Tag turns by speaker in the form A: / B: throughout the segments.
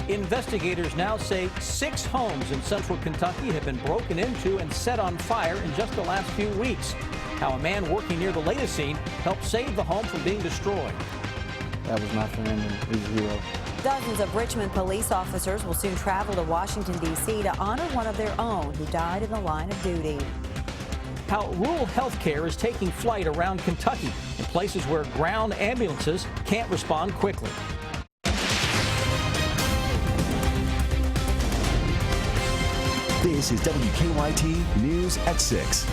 A: Investigators now say 6 homes in central Kentucky have been broken into and set on fire in just the last few weeks. How a man working near the latest scene helped save the home from being destroyed.
B: That was my friend, and he's a hero.
C: Dozens of Richmond police officers will soon travel to Washington, D.C. to honor one of their own who died in the line of duty.
A: How rural health care is taking flight around Kentucky in places where ground ambulances can't respond quickly.
D: This is WKYT News at 6.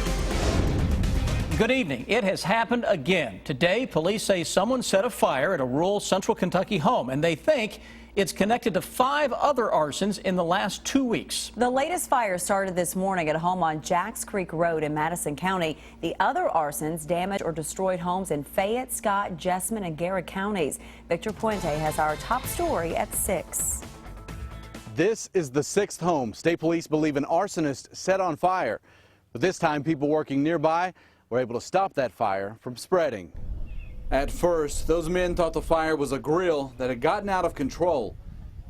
A: Good evening. It has happened again. Today, police say someone set a fire at a rural central Kentucky home, and they think it's connected to 5 other arsons in the last 2 weeks.
C: The latest fire started this morning at a home on Jacks Creek Road in Madison County. The other arsons damaged or destroyed homes in Fayette, Scott, Jessamine, and Garrett counties. Victor Puente has our top story at 6.
E: This is the 6th home state police believe an arsonist set on fire. But this time, people working nearby were able to stop that fire from spreading. At first, those men thought the fire was a grill that had gotten out of control.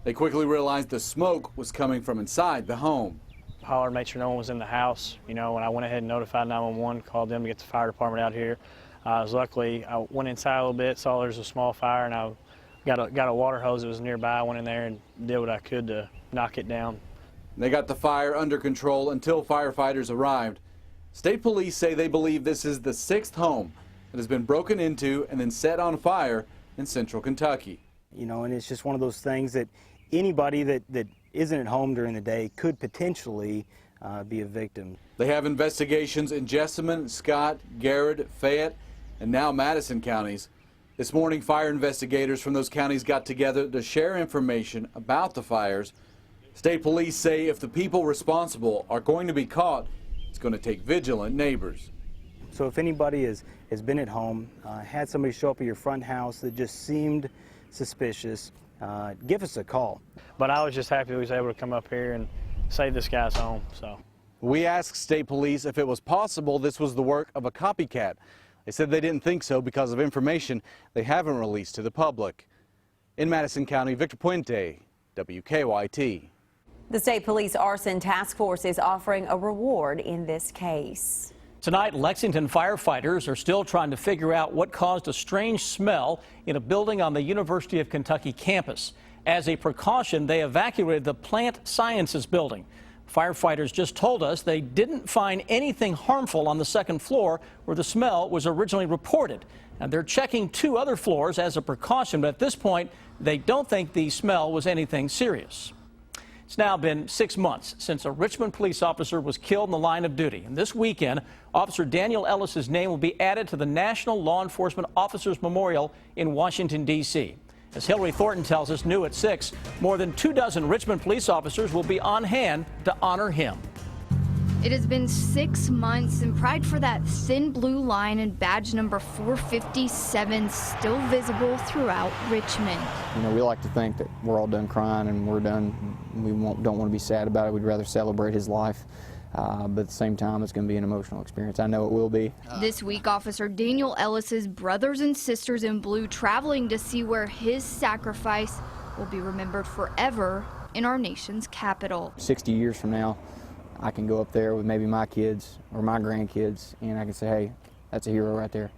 E: They quickly realized the smoke was coming from inside the home.
F: Hollered, made sure no one was in the house. You know, when I went ahead and notified 911, called them to get the fire department out here. Luckily, I went inside a little bit, saw there was a small fire, and I got a water hose that was nearby. I went in there and did what I could to knock it down.
E: They got the fire under control until firefighters arrived. State police say they believe this is the 6th home that has been broken into and then set on fire in central Kentucky.
B: You know, and it's just one of those things that anybody that isn't at home during the day could potentially be a victim.
E: They have investigations in Jessamine, Scott, Garrett, Fayette, and now Madison counties. This morning, fire investigators from those counties got together to share information about the fires. State police say if the people responsible are going to be caught, it's going to take vigilant neighbors.
B: So if anybody has been at home, had somebody show up at your front house that just seemed suspicious, give us a call.
F: But I was just happy we was able to come up here and save this guy's home. So
E: we asked state police if it was possible this was the work of a copycat. They said they didn't think so because of information they haven't released to the public. In Madison County, Victor Puente, WKYT.
C: The State Police Arson Task Force is offering a reward in this case.
A: Tonight, Lexington firefighters are still trying to figure out what caused a strange smell in a building on the University of Kentucky campus. As a precaution, they evacuated the Plant Sciences building. Firefighters just told us they didn't find anything harmful on the 2nd floor where the smell was originally reported. And they're checking 2 other floors as a precaution, but at this point, they don't think the smell was anything serious. It's now been 6 months since a Richmond police officer was killed in the line of duty. And this weekend, Officer Daniel Ellis's name will be added to the National Law Enforcement Officers Memorial in Washington, D.C. As Hillary Thornton tells us new at 6, more than 24 Richmond police officers will be on hand to honor him.
G: It has been 6 months, and pride for that thin blue line and badge number 457 still visible throughout Richmond.
B: You know, we like to think that we're all done crying and we're done. We don't want to be sad about it. We'd rather celebrate his life. But at the same time, it's going to be an emotional experience. I know it will be.
G: This week, Officer Daniel Ellis's brothers and sisters in blue traveling to see where his sacrifice will be remembered forever in our nation's capital.
B: 60 years from now, I can go up there with maybe my kids or my grandkids, and I can say, "Hey, that's a hero right there.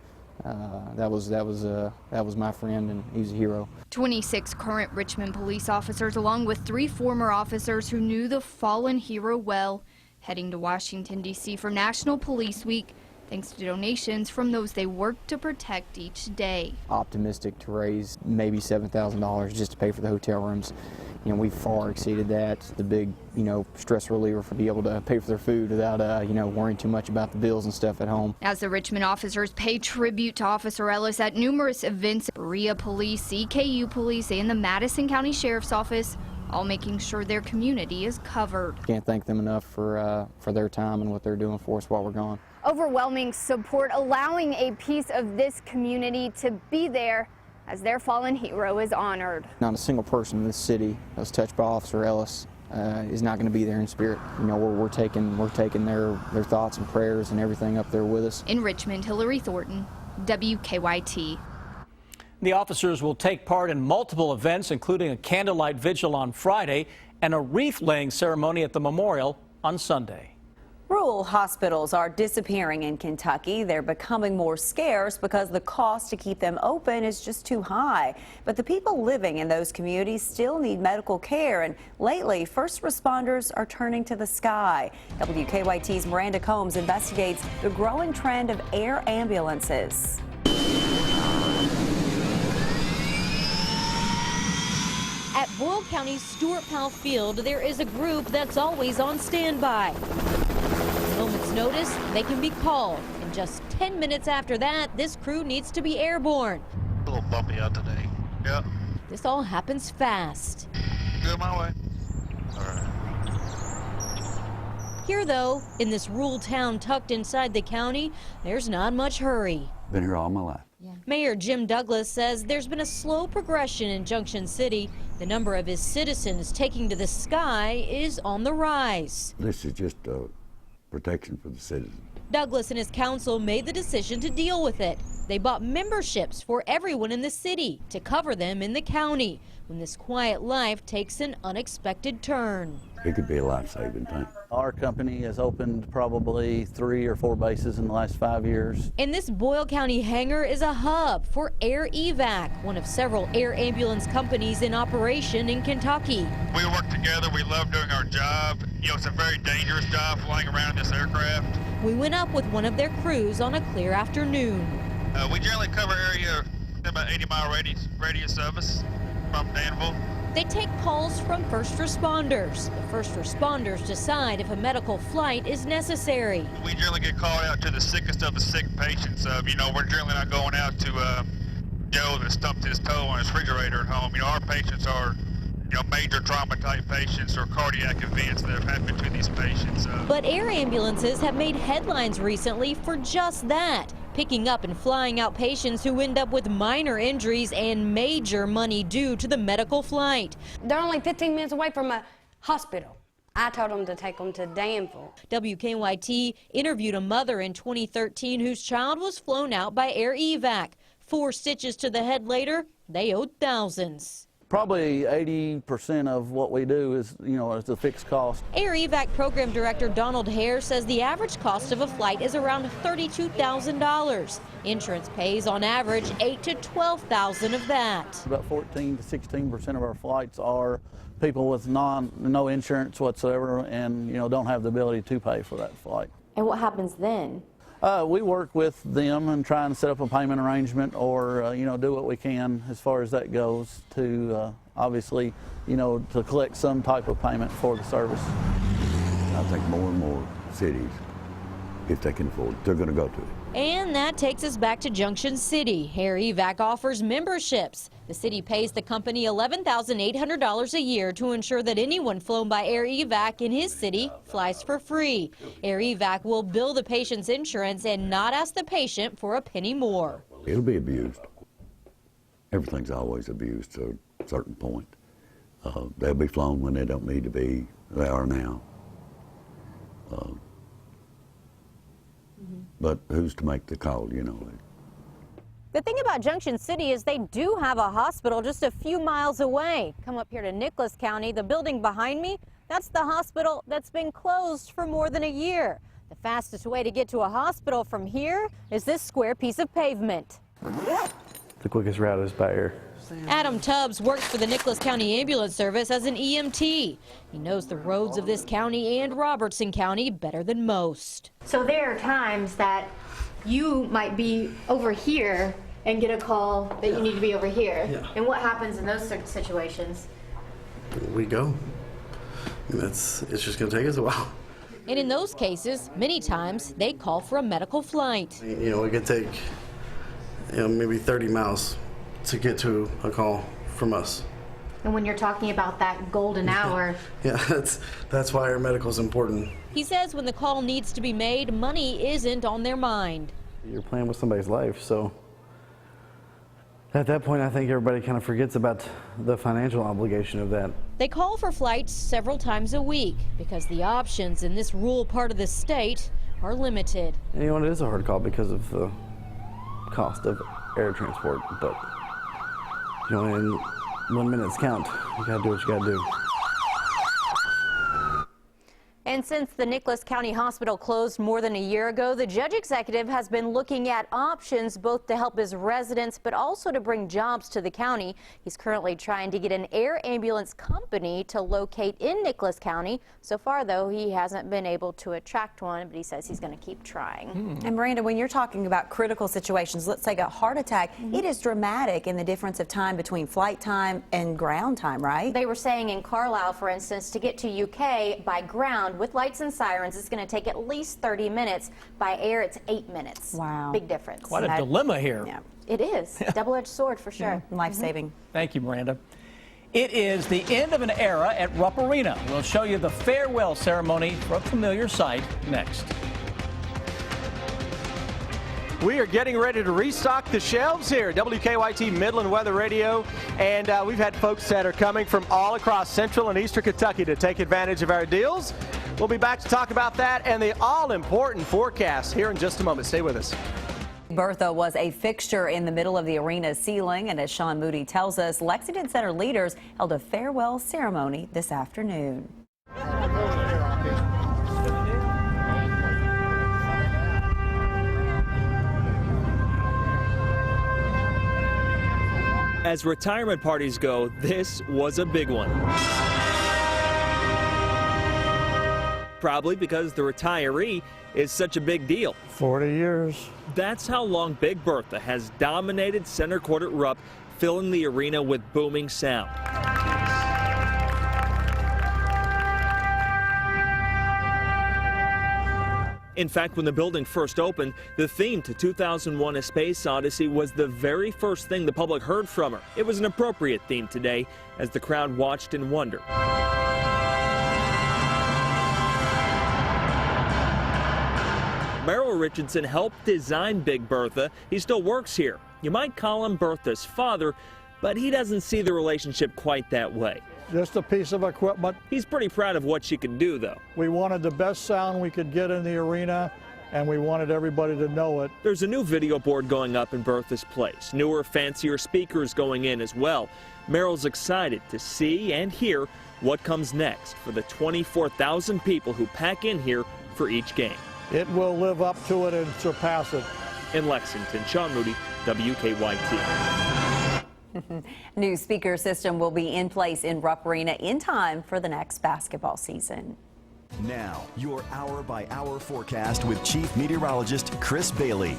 B: That was my friend, and he's a hero."
G: 26 current Richmond police officers, along with 3 former officers who knew the fallen hero well, heading to Washington, D.C. for National Police Week, thanks to donations from those they work to protect each day.
B: Optimistic to raise maybe $7,000 just to pay for the hotel rooms. You know, we far exceeded that. The big, stress reliever for be able to pay for their food without, worrying too much about the bills and stuff at home.
G: As the Richmond officers pay tribute to Officer Ellis at numerous events, Berea Police, CKU Police, and the Madison County Sheriff's Office, all making sure their community is covered.
B: Can't thank them enough for their time and what they're doing for us while we're gone.
H: Overwhelming support, allowing a piece of this community to be there as their fallen hero is honored.
B: Not a single person in this city that was touched by Officer Ellis is not going to be there in spirit. You know, we're taking their thoughts and prayers and everything up there with us.
G: In Richmond, Hillary Thornton, WKYT.
A: The officers will take part in multiple events, including a candlelight vigil on Friday and a wreath-laying ceremony at the memorial on Sunday.
C: Rural hospitals are disappearing in Kentucky. They're becoming more scarce because the cost to keep them open is just too high. But the people living in those communities still need medical care, and lately, first responders are turning to the sky. WKYT's Miranda Combs investigates the growing trend of air ambulances.
I: At Boyle County's Stuart Powell Field, there is a group that's always on standby. At a moment's notice, they can be called. And just 10 minutes after that, this crew needs to be airborne.
J: A little bumpy out today. Yeah.
I: This all happens fast.
J: Good my way. All right.
I: Here, though, in this rural town tucked inside the county, there's not much hurry.
K: Been here all my life.
I: Mayor Jim Douglas says there's been a slow progression in Junction City. The number of his citizens taking to the sky is on the rise.
K: This is just a protection for the citizens.
I: Douglas and his council made the decision to deal with it. They bought memberships for everyone in the city to cover them in the county when this quiet life takes an unexpected turn.
K: It could be a life-saving thing.
L: Our company has opened probably 3 or 4 bases in the last 5 years.
I: And this Boyle County hangar is a hub for Air Evac, one of several air ambulance companies in operation in Kentucky.
J: We work together. We love doing our job. You know, it's a very dangerous job flying around in this aircraft.
I: We went up with one of their crews on a clear afternoon.
J: We generally cover area about 80-mile radius of us from Danville.
I: They take calls from first responders. The first responders decide if a medical flight is necessary.
J: We generally get called out to the sickest of the sick patients. You know, we're generally not going out to Joe that stumped his toe on his refrigerator at home. You know, our patients are, you know, major trauma type patients or cardiac events that have happened to these patients.
I: But air ambulances have made headlines recently for just that, picking up and flying out patients who end up with minor injuries and major money due to the medical flight.
M: They're only 15 minutes away from a hospital. I told them to take them to Danville.
I: WKYT interviewed a mother in 2013 whose child was flown out by Air Evac. 4 stitches to the head later, they owed thousands.
L: Probably 80% of what we do is, you know, is the fixed cost.
I: Air Evac Program Director Donald Hare says the average cost of a flight is around $32,000. Insurance pays on average $8,000 to $12,000 of that.
L: About 14 to 16% of our flights are people with no insurance whatsoever and, you know, don't have the ability to pay for that flight.
C: And what happens then?
L: We work with them and try and set up a payment arrangement or, you know, do what we can as far as that goes to obviously, you know, to collect some type of payment for the service.
K: I think more and more cities, if they can afford it, they're going to go to it.
I: And that takes us back to Junction City. Air Evac offers memberships. The city pays the company $11,800 a year to ensure that anyone flown by Air Evac in his city flies for free. Air Evac will bill the patient's insurance and not ask the patient for a penny more.
K: It'll be abused. Everything's always abused to a certain point. They'll be flown when they don't need to be. They are now. But who's to make the call, you know?
I: The thing about Junction City is they do have a hospital just a few miles away. Come up here to Nicholas County, the building behind me, that's the hospital that's been closed for more than a year. The fastest way to get to a hospital from here is this square piece of pavement.
N: The quickest route is by air.
I: Adam Tubbs works for the Nicholas County Ambulance Service as an EMT. He knows the roads of this county and Robertson County better than most.
H: So there are times that you might be over here and get a call that you need to be over here.
N: Yeah.
H: And what happens in those situations?
N: We go. And it's just going to take us a while.
I: And in those cases, many times they call for a medical flight.
N: You know, it could take, you know, maybe 30 miles to get to a call from us.
H: And when you're talking about that golden hour.
N: Yeah, that's why our medical is important.
I: He says when the call needs to be made, money isn't on their mind.
N: You're playing with somebody's life, so at that point I think everybody kind of forgets about the financial obligation of that.
I: They call for flights several times a week because the options in this rural part of the state are limited.
N: And you know, it is a hard call because of the cost of air transport, but You know, and 1 minute's count. You gotta do what you gotta do.
I: And since the Nicholas County Hospital closed more than a year ago, the judge executive has been looking at options both to help his residents but also to bring jobs to the county. He's currently trying to get an air ambulance company to locate in Nicholas County. So far, though, he hasn't been able to attract one, but he says he's going to keep trying.
C: And Miranda, when you're talking about critical situations, let's take a heart attack, it is dramatic in the difference of time between flight time and ground time, right?
I: They were saying in Carlisle, for instance, to get to UK by ground with lights and sirens, it's going to take at least 30 minutes. By air, it's 8 minutes.
C: Wow.
I: Big difference.
A: Quite a dilemma here.
C: Yeah.
I: It is. Double-edged sword for sure.
C: Life-saving.
A: Thank you, Miranda. It is the end of an era at Rupp Arena. We'll show you the farewell ceremony for a familiar sight next.
O: We are getting ready to restock the shelves here at WKYT Midland Weather Radio, and we've had folks that are coming from all across central and eastern Kentucky to take advantage of our deals. We'll be back to talk about that and the all-important forecast here in just a moment. Stay with us.
C: Bertha was a fixture in the middle of the arena's ceiling, and as Sean Moody tells us, Lexington Center leaders held a farewell ceremony this afternoon.
P: As retirement parties go, this was a big one. Probably because the retiree is such a big deal.
Q: 40 years.
P: That's how long Big Bertha has dominated center court at Rupp, filling the arena with booming sound. In fact, when the building first opened, the theme to 2001: A Space Odyssey was the very first thing the public heard from her. It was an appropriate theme today as the crowd watched in wonder. Merrill Richardson helped design Big Bertha. He still works here. You might call him Bertha's father, but he doesn't see the relationship quite that way.
Q: Just a piece of equipment.
P: He's pretty proud of what she can do, though.
Q: We wanted the best sound we could get in the arena, and we wanted everybody to know it.
P: There's a new video board going up in Bertha's place. Newer, fancier speakers going in as well. Merrill's excited to see and hear what comes next for the 24,000 people who pack in here for each game.
Q: It will live up to it and surpass it.
P: In Lexington, Sean Moody, WKYT.
C: New speaker system will be in place in Rupp Arena in time for the next basketball season.
D: Now, your hour-by-hour forecast with Chief Meteorologist Chris Bailey.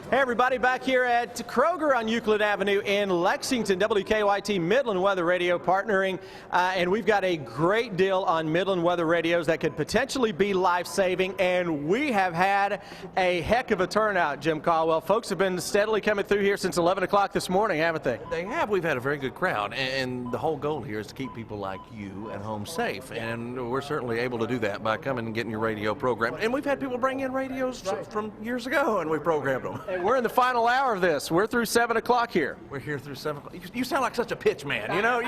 O: Hey everybody, back here at Kroger on Euclid Avenue in Lexington, WKYT Midland Weather Radio partnering, and we've got a great deal on Midland Weather Radios that could potentially be life-saving, and we have had a heck of a turnout, Jim Caldwell. Folks have been steadily coming through here since 11 o'clock this morning, haven't they?
R: They have. We've had a very good crowd, and the whole goal here is to keep people like you at home safe, and we're certainly able to do that by coming and getting your radio program. And we've had people bring in radios from years ago, and we programmed them.
O: We're in the final hour of this. We're through 7 o'clock here.
R: We're here through 7 o'clock. You sound like such a pitch man, you know?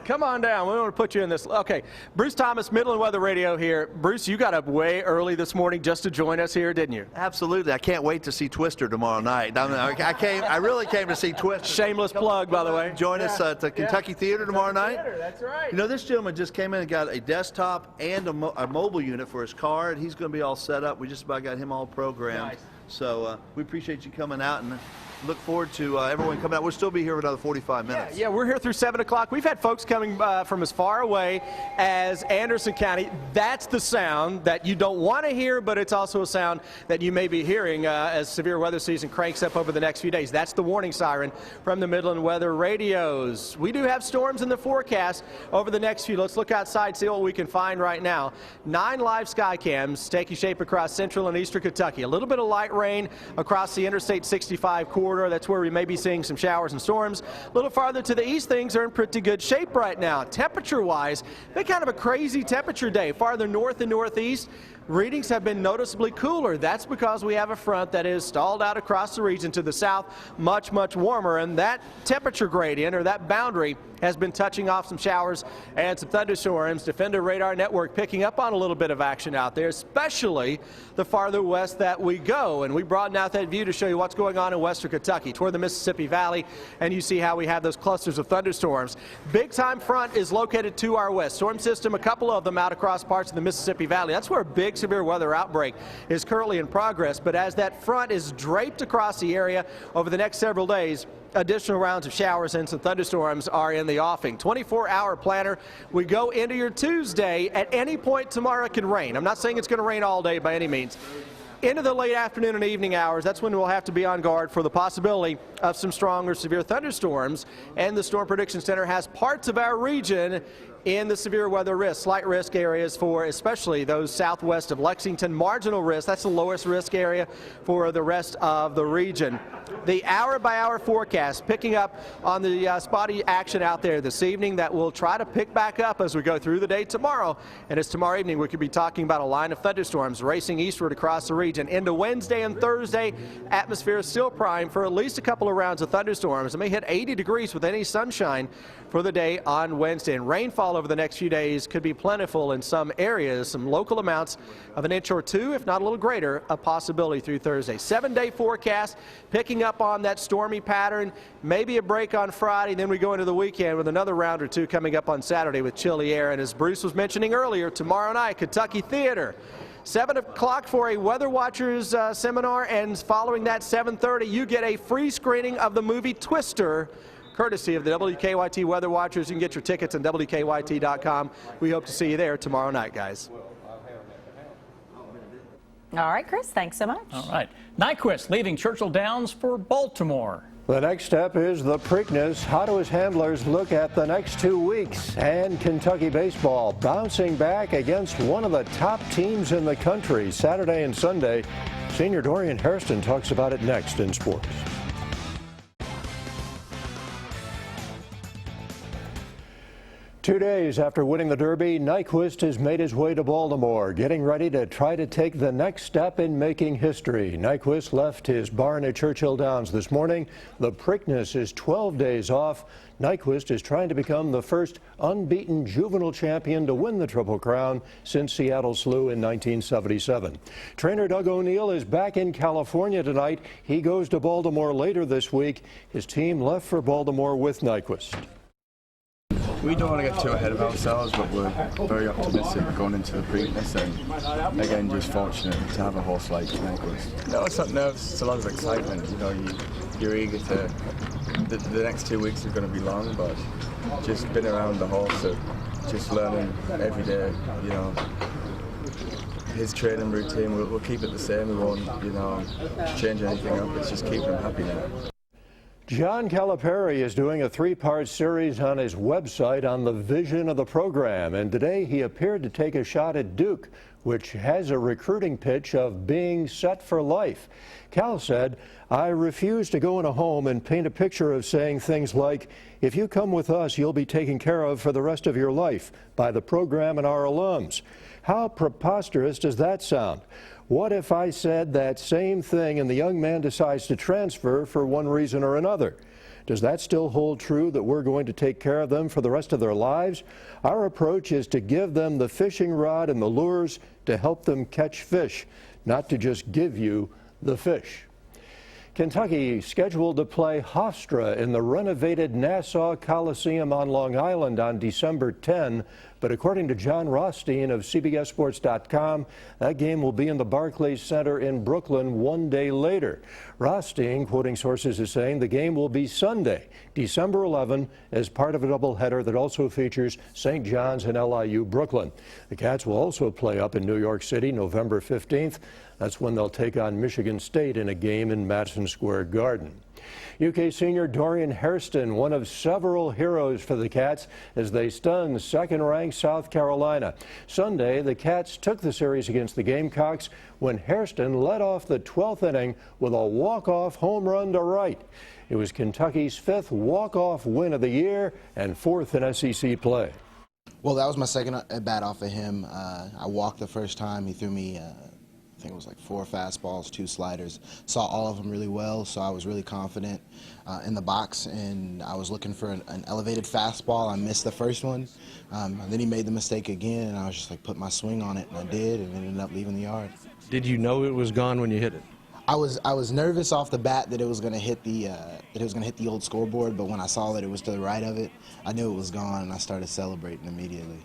O: Come on down. We want to put you in this. Okay, Bruce Thomas, Midland Weather Radio here. Bruce, you got up way early this morning just to join us here, didn't you?
S: Absolutely. I can't wait to see Twister tomorrow night. I really came to see Twister.
O: Shameless plug, by the way.
S: Join us at the Kentucky Theater tomorrow night.
O: That's right.
S: You know, this gentleman just came in and got a desktop and a mobile unit for his car, and he's going to be all set up. We just about got him all programmed.
O: Nice.
S: So we appreciate you coming out and look forward to everyone coming out. We'll still be here for another 45 minutes.
O: Yeah, we're here through 7 o'clock. We've had folks coming from as far away as Anderson County. That's the sound that you don't want to hear, but it's also a sound that you may be hearing as severe weather season cranks up over the next few days. That's the warning siren from the Midland Weather Radios. We do have storms in the forecast over the next few. Let's look outside, see what we can find right now. 9 live sky cams taking shape across central and eastern Kentucky. A little bit of light rain across the Interstate 65 corridor. That's where we may be seeing some showers and storms. A little farther to the east, things are in pretty good shape right now. Temperature-wise, been kind of a crazy temperature day. Farther north and northeast, readings have been noticeably cooler. That's because we have a front that is stalled out across the region to the south, much, much warmer, and that temperature gradient, or that boundary, has been touching off some showers and some thunderstorms. Defender Radar Network picking up on a little bit of action out there, especially the farther west that we go. And we broaden out that view to show you what's going on in western Kentucky toward the Mississippi Valley, and you see how we have those clusters of thunderstorms. Big time front is located to our west. Storm system, a couple of them out across parts of the Mississippi Valley. That's where a big severe weather outbreak is currently in progress. But as that front is draped across the area over the next several days, additional rounds of showers and some thunderstorms are in the offing. 24-hour planner. We go into your Tuesday. At any point tomorrow it can rain. I'm not saying it's going to rain all day by any means. Into the late afternoon and evening hours, that's when we'll have to be on guard for the possibility of some strong or severe thunderstorms. And the Storm Prediction Center has parts of our region in the severe weather risk, slight risk areas for especially those southwest of Lexington. Marginal risk, that's the lowest risk area for the rest of the region. The hour-by-hour forecast picking up on the spotty action out there this evening that will try to pick back up as we go through the day tomorrow. And as tomorrow evening we could be talking about a line of thunderstorms racing eastward across the region. Into Wednesday and Thursday, atmosphere is still primed for at least a couple of rounds of thunderstorms. It may hit 80 degrees with any sunshine for the day on Wednesday. And rainfall over the next few days could be plentiful in some areas. Some local amounts of an inch or two, if not a little greater, a possibility through Thursday. 7-day forecast picking up on that stormy pattern. Maybe a break on Friday. Then we go into the weekend with another round or two coming up on Saturday with chilly air. And as Bruce was mentioning earlier, tomorrow night, Kentucky Theater. 7 o'clock for a Weather Watchers seminar, and following that 7:30 you get a free screening of the movie Twister, courtesy of the WKYT Weather Watchers. You can get your tickets on WKYT.com. We hope to see you there tomorrow night, guys.
C: All right, Chris, thanks so much.
A: All right. Nyquist leaving Churchill Downs for Baltimore.
T: The next step is the Preakness. How do his handlers look at the next 2 weeks? And Kentucky baseball bouncing back against one of the top teams in the country Saturday and Sunday. Senior Dorian Hairston talks about it next in sports. Two days after winning the Derby, Nyquist has made his way to Baltimore, getting ready to try to take the next step in making history. Nyquist left his barn at Churchill Downs this morning. The Preakness is 12 days off. Nyquist is trying to become the first unbeaten juvenile champion to win the Triple Crown since Seattle Slew in 1977. Trainer Doug O'Neill is back in California tonight. He goes to Baltimore later this week. His team left for Baltimore with Nyquist.
U: We don't want to get too ahead of ourselves, but we're very optimistic going into the Preakness, and again, just fortunate to have a horse like Nyquist. No, it's not nerves, it's a lot of excitement. You know, you're eager to, the next 2 weeks are going to be long, but just been around the horse, so just learning every day, you know. His training routine, we'll keep it the same, we won't, you know, change anything up, it's just keeping him happy now.
T: John Calipari is doing a 3-part series on his website on the vision of the program, and today he appeared to take a shot at Duke, which has a recruiting pitch of being set for life. Cal said, "I refuse to go in a home and paint a picture of saying things like, if you come with us, you'll be taken care of for the rest of your life by the program and our alums." How preposterous does that sound? What if I said that same thing and the young man decides to transfer for one reason or another? Does that still hold true, that we're going to take care of them for the rest of their lives? Our approach is to give them the fishing rod and the lures to help them catch fish, not to just give you the fish. Kentucky scheduled to play Hofstra in the renovated Nassau Coliseum on Long Island on December 10, but according to John Rothstein of CBSSports.com, that game will be in the Barclays Center in Brooklyn 1 day later. Rothstein, quoting sources, is saying the game will be Sunday, December 11, as part of a doubleheader that also features St. John's and LIU Brooklyn. The Cats will also play up in New York City November 15th. That's when they'll take on Michigan State in a game in Madison Square Garden. UK senior Dorian Hairston, one of several heroes for the Cats as they stunned second-ranked South Carolina. Sunday, the Cats took the series against the Gamecocks when Hairston led off the 12th inning with a walk-off home run to right. It was Kentucky's 5th walk-off win of the year and 4th in SEC play.
F: Well, that was my second at bat off of him. I walked the first time. He threw me, I think it was like 4 fastballs, 2 sliders. Saw all of them really well, so I was really confident in the box, and I was looking for an elevated fastball. I missed the first one. And then he made the mistake again, and I was just like, put my swing on it, and I did, and it ended up leaving the yard.
O: Did you know it was gone when you hit it?
F: I was nervous off the bat that it was going to hit the old scoreboard, but when I saw that it was to the right of it, I knew it was gone, and I started celebrating immediately.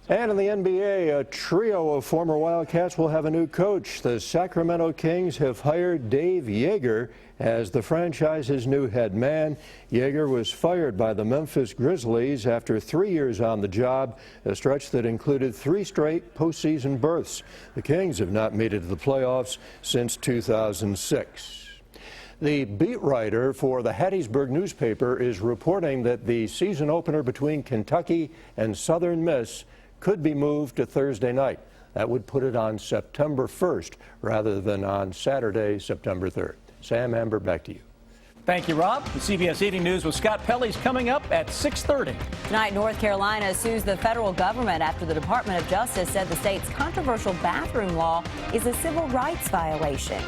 T: And in the NBA, a trio of former Wildcats will have a new coach. The Sacramento Kings have hired Dave Yeager as the franchise's new head man. Yeager was fired by the Memphis Grizzlies after 3 years on the job, a stretch that included 3 straight postseason berths. The Kings have not made it to the playoffs since 2006. The beat writer for the Hattiesburg newspaper is reporting that the season opener between Kentucky and Southern Miss could be moved to Thursday night. That would put it on September 1st rather than on Saturday, September 3rd. Sam, Amber, back to you.
A: Thank you, Rob. The CBS Evening News with Scott Pelley is coming up at 6:30.
C: Tonight, North Carolina sues the federal government after the Department of Justice said the state's controversial bathroom law is a civil rights violation.